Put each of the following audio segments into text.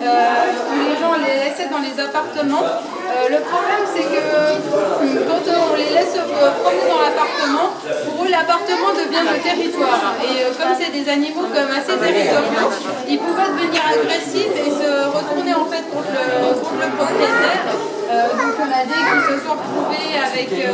où les gens les laissaient dans les appartements. Le problème, c'est que quand on les laisse promener dans l'appartement, pour eux, l'appartement devient le territoire. Et comme c'est des animaux quand même assez territoriaux, ils pouvaient devenir agressifs et se retourner en fait contre le propriétaire. Donc on a des qui se sont retrouvés avec des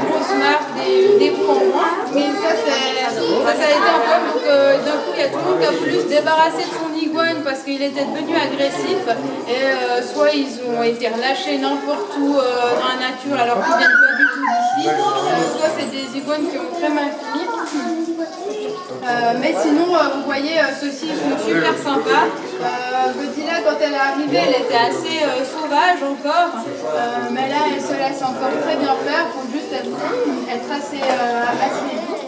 grosses marques, des points en moins. Mais ça a été un problème. Donc d'un coup, il y a tout le monde qui a voulu se débarrasser de son iguane parce qu'il était devenu agressif. Et soit ils ont été relâchés n'importe où dans la nature alors qu'ils viennent pas du tout d'ici. Soit c'est des iguanes qui ont très mal fini. Mais sinon, vous voyez, ceux-ci sont super sympas. Godilla, quand elle est arrivée, elle était assez sauvage encore. Mais là, elle se laisse encore très bien faire. Il faut juste être assez doux.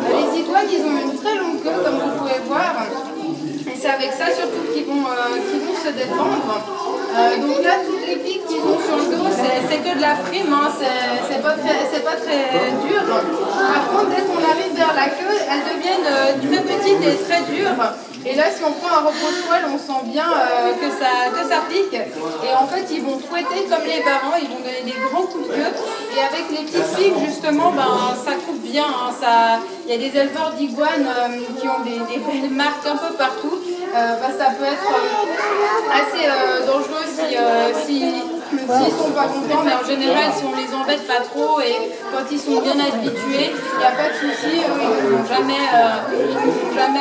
Les iguanes, ils ont une très longue queue, comme vous pouvez voir. Et c'est avec ça surtout qu'ils vont se défendre. Donc là, toutes les piques qu'ils ont sur le dos, c'est que de la frime, hein. C'est pas très dur. Par contre, dès qu'on arrive vers la queue, elles deviennent très petites et très dures. Et là, si on prend un repos de poil, on sent bien que ça pique. Et en fait, ils vont fouetter comme les varans, ils vont donner des grands coups de queue. Et avec les petites piques, justement, ça coupe bien. Hein. Il y a des éleveurs d'iguanes qui ont des belles marques un peu partout. Ça peut être assez dangereux s'ils sont pas contents, mais en général, si on les embête pas trop et quand ils sont bien habitués, il n'y a pas de souci, ils ne vont jamais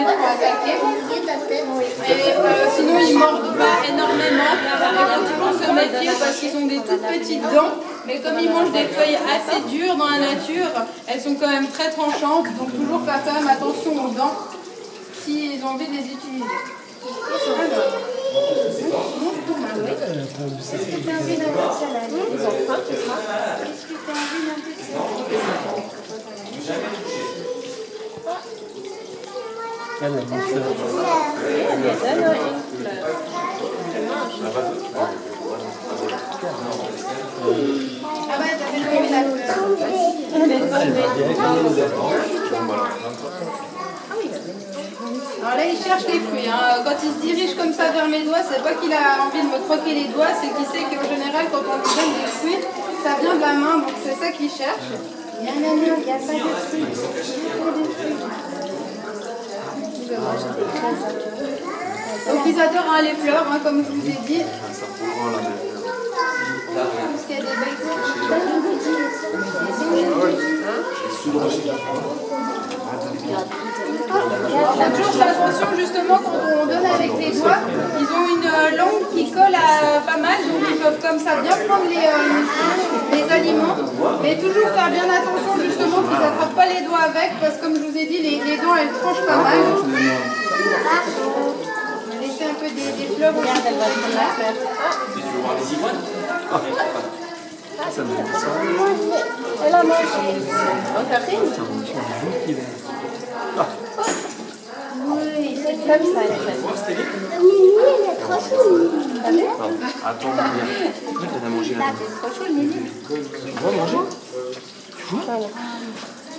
trop attaquer. Et sinon, ils mordent pas énormément. Il faut toujours se méfier parce qu'ils ont des toutes petites dents. Mais comme ils mangent des feuilles assez dures dans la nature, elles sont quand même très tranchantes. Donc toujours faire quand même attention aux dents s'ils ont envie de les utiliser. Alors là, il cherche les fruits. Hein. Quand il se dirige comme ça vers mes doigts, c'est pas qu'il a envie de me croquer les doigts, c'est qu'il sait qu'en général, quand on lui donne des fruits, ça vient de la main, donc c'est ça qu'il cherche. Il n'y a pas de fruits. Donc ils adorent les fleurs, hein, comme je vous ai dit. Parce qu'il y a des belles toujours faire attention justement quand on donne avec les doigts, ils ont une langue qui colle à pas mal, donc ils peuvent comme ça bien prendre les aliments, mais toujours faire bien attention justement qu'ils n'attrapent pas les doigts avec, parce que comme je vous ai dit, les dents elles tranchent pas mal. Laisser un peu des fleurs aussi. Regarde, elle va prendre la fleur. Tu veux voir les iguanes? Ça me dit elle a mangé. Oh, t'as pris? Oui, c'est comme ça, elle fait. Mimi, elle est trop chou. T'as vu? Attends, regarde. Elle a mangé la C'est trop chaud, Mimi. Tu vas manger?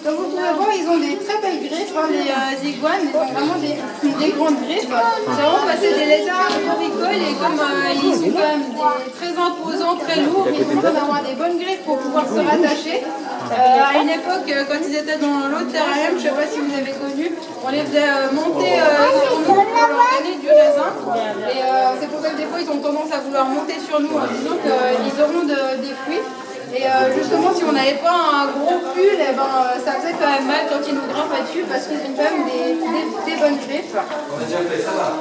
Comme vous pouvez voir, ils ont des très belles griffes, hein, les iguanes, ils ont vraiment des grandes griffes. C'est vraiment passé des lézards arboricoles et comme ils sont quand même très imposants, très lourds, ils ont besoin d'avoir des bonnes griffes pour pouvoir se rattacher. À une époque, quand ils étaient dans l'autre terrarium, je ne sais pas si vous avez connu, on les faisait monter sur nous pour leur donner du raisin. Et c'est pour ça que des fois, ils ont tendance à vouloir monter sur nous en disant qu'ils auront des fruits. Et justement, si on n'avait pas un gros pull, ça faisait quand même mal quand ils nous grimpaient dessus parce qu'ils ont quand même des bonnes griffes. On a déjà fait ça là.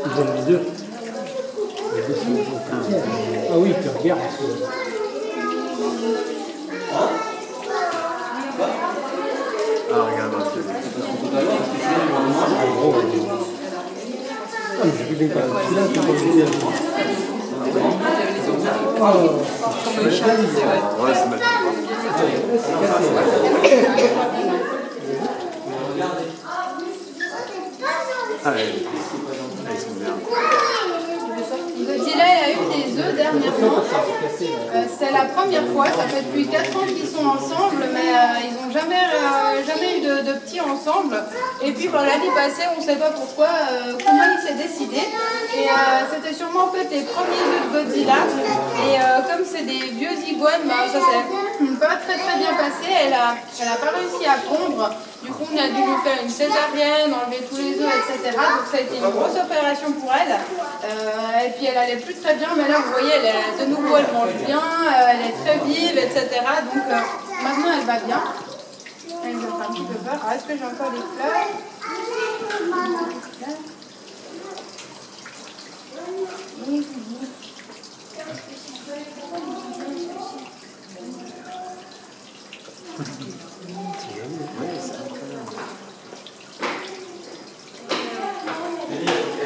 Ils ont les deux. Ah oui, tu regardes. Ah, regarde, ouais, c'est mal. Ah, ils sont bien. Godzilla il a eu des œufs dernièrement. C'est la première fois, ça fait depuis 4 ans qu'ils sont ensemble, mais ils n'ont jamais eu de petits ensemble. Et puis l'année passée, on ne sait pas pourquoi, comment il s'est décidé. Et c'était sûrement en fait les premiers œufs de Godzilla. Et comme c'est des vieux iguanes, bah, ça s'est pas très bien passé. Elle a pas réussi à pondre. Du coup, on a dû lui faire une césarienne, enlever tous les œufs, etc. Donc ça a été une grosse opération pour elle. Et puis elle allait plus très bien, mais là vous voyez, de nouveau elle mange bien, elle est très vive, etc. Donc maintenant elle va bien. Elle me fait un petit peu peur. Ah, est-ce que j'ai encore des fleurs?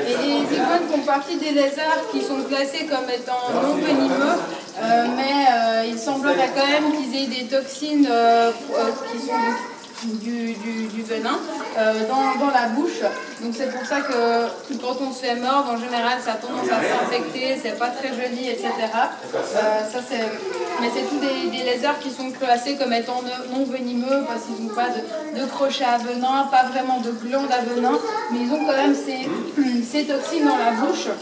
Et les iguanes font partie des lézards qui sont classés comme étant non venimeux, mais il semblerait quand même qu'ils aient des toxines qui sont du venin dans la bouche. Donc c'est pour ça que quand on se fait mordre, en général, ça a tendance à s'infecter, c'est pas très joli, etc. Mais c'est tous des lézards qui sont classés comme étant non venimeux parce qu'ils n'ont pas de crochet à venin, pas vraiment de glandes à venin, mais ils ont quand même ces toxines dans la bouche.